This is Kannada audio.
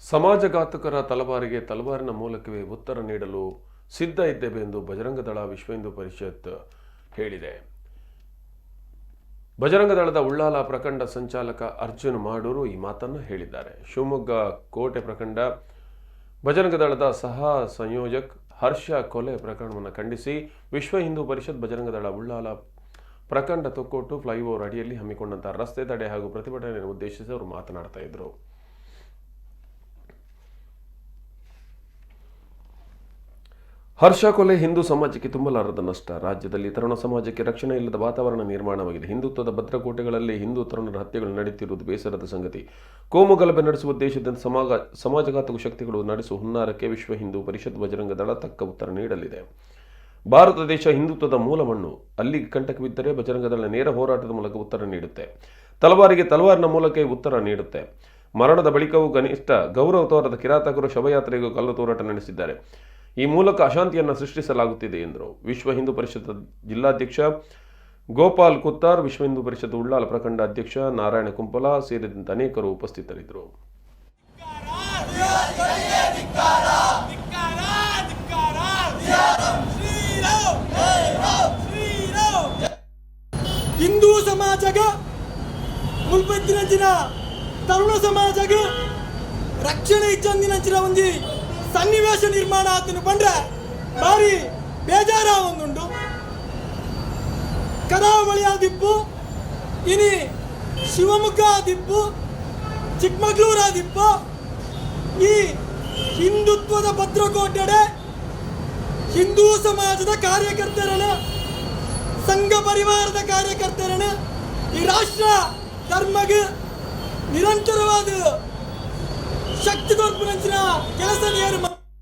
ಸಮಾಜಘಾತುಕರ ತಲವಾರಿಗೆ ತಲವಾರಿನ ಮೂಲಕವೇ ಉತ್ತರ ನೀಡಲು ಸಿದ್ಧ ಇದ್ದೇವೆ ಎಂದು ಬಜರಂಗದಳ ವಿಶ್ವ ಹಿಂದೂ ಪರಿಷತ್ ಹೇಳಿದೆ. ಬಜರಂಗದಳದ ಉಳ್ಳಾಲ ಪ್ರಖಂಡ ಸಂಚಾಲಕ ಅರ್ಜುನ್ ಮಾಡೂರು ಈ ಮಾತನ್ನು ಹೇಳಿದ್ದಾರೆ. ಶಿವಮೊಗ್ಗ ಕೋಟೆ ಪ್ರಖಂಡ ಬಜರಂಗದಳದ ಸಹ ಸಂಯೋಜಕ ಹರ್ಷ ಕೊಲೆ ಪ್ರಕರಣವನ್ನು ಖಂಡಿಸಿ ವಿಶ್ವ ಹಿಂದೂ ಪರಿಷತ್ ಬಜರಂಗದಳ ಉಳ್ಳಾಲ ಪ್ರಖಂಡ ತೊಕ್ಕೋಟು ಫ್ಲೈಓವರ್ ಅಡಿಯಲ್ಲಿ ಹಮ್ಮಿಕೊಂಡಂತಹ ರಸ್ತೆ ತಡೆ ಹಾಗೂ ಪ್ರತಿಭಟನೆಯನ್ನು ಉದ್ದೇಶಿಸಿ ಅವರು ಮಾತನಾಡ್ತಾ ಇದ್ರು. ಹರ್ಷ ಕೊಲೆ ಹಿಂದೂ ಸಮಾಜಕ್ಕೆ ತುಂಬಲಾರದ ನಷ್ಟ. ರಾಜ್ಯದಲ್ಲಿ ತರುಣ ಸಮಾಜಕ್ಕೆ ರಕ್ಷಣೆ ಇಲ್ಲದ ವಾತಾವರಣ ನಿರ್ಮಾಣವಾಗಿದೆ. ಹಿಂದುತ್ವದ ಭದ್ರಕೋಟೆಗಳಲ್ಲಿ ಹಿಂದೂ ತರುಣರ ಹತ್ಯೆಗಳು ನಡೆಯುತ್ತಿರುವುದು ಬೇಸರದ ಸಂಗತಿ. ಕೋಮು ಗಲಭೆ ನಡೆಸುವ ಉದ್ದೇಶದಿಂದ ಸಮಾಜಘಾತಕ ಶಕ್ತಿಗಳು ನಡೆಸುವ ಹುನ್ನಾರಕ್ಕೆ ವಿಶ್ವ ಹಿಂದೂ ಪರಿಷತ್ ಬಜರಂಗ ದಳ ತಕ್ಕ ಉತ್ತರ ನೀಡಲಿದೆ. ಭಾರತ ದೇಶ ಹಿಂದುತ್ವದ ಮೂಲ ಮಣ್ಣು. ಅಲ್ಲಿಗೆ ಕಂಟಕವಿದ್ದರೆ ಬಜರಂಗ ದಳ ನೇರ ಹೋರಾಟದ ಮೂಲಕ ಉತ್ತರ ನೀಡುತ್ತೆ. ತಲವಾರಿಗೆ ತಲವಾರಿನ ಮೂಲಕ ಉತ್ತರ ನೀಡುತ್ತೆ. ಮರಣದ ಬಳಿಕವೂ ಕನಿಷ್ಠ ಗೌರವ ತೋರದ ಕಿರಾತಕರು ಶವಯಾತ್ರೆಗೂ ಕಲ್ಲು ತೂರಾಟ ನಡೆಸಿದ್ದಾರೆ. ಈ ಮೂಲಕ ಅಶಾಂತಿಯನ್ನು ಸೃಷ್ಟಿಸಲಾಗುತ್ತಿದೆ ಎಂದರು. ವಿಶ್ವ ಹಿಂದೂ ಪರಿಷತ್ ಜಿಲ್ಲಾಧ್ಯಕ್ಷ ಗೋಪಾಲ್ ಕುತ್ತಾರ್, ವಿಶ್ವ ಹಿಂದೂ ಪರಿಷತ್ ಉಳ್ಳಾಲ ಪ್ರಖಂಡ ಅಧ್ಯಕ್ಷ ನಾರಾಯಣ ಕುಂಪಲ ಸೇರಿದಂತೆ ಅನೇಕರು ಉಪಸ್ಥಿತರಿದ್ದರು. ಹಿಂದೂ ಸಮಾಜಗ ಮುಲ್ಪತ್ತಿನಂಚಿನ ತರುಣ ಸಮಾಜಗ ರಕ್ಷಣೆ ಇಚ್ಚಂದಿನಂಚಿನ ಒಂಜಿ ಸನ್ನಿವೇಶ ನಿರ್ಮಾಣ ಆತನು ಬಂದ್ರೆ ಬಾರಿ ಬೇಜಾರ ಒಂದುಂಡು. ಕರಾವಳಿಯ ದಿಪ್ಪು ಇನಿ ಶಿವಮೊಗ್ಗ ದಿಪ್ಪು ಚಿಕ್ಕಮಗಳೂರ ದಿಪ್ಪು ಈ ಹಿಂದುತ್ವದ ಭದ್ರಕೋಟೆಡೆ ಹಿಂದೂ ಸಮಾಜದ ಕಾರ್ಯಕರ್ತರನ ಸಂಘ ಪರಿವಾರದ ಕಾರ್ಯಕರ್ತರನ ಈ ರಾಷ್ಟ್ರ ಧರ್ಮಗ ನಿರಂತರವಾದ ಶಕ್ತಿ ತೋರ್ಪು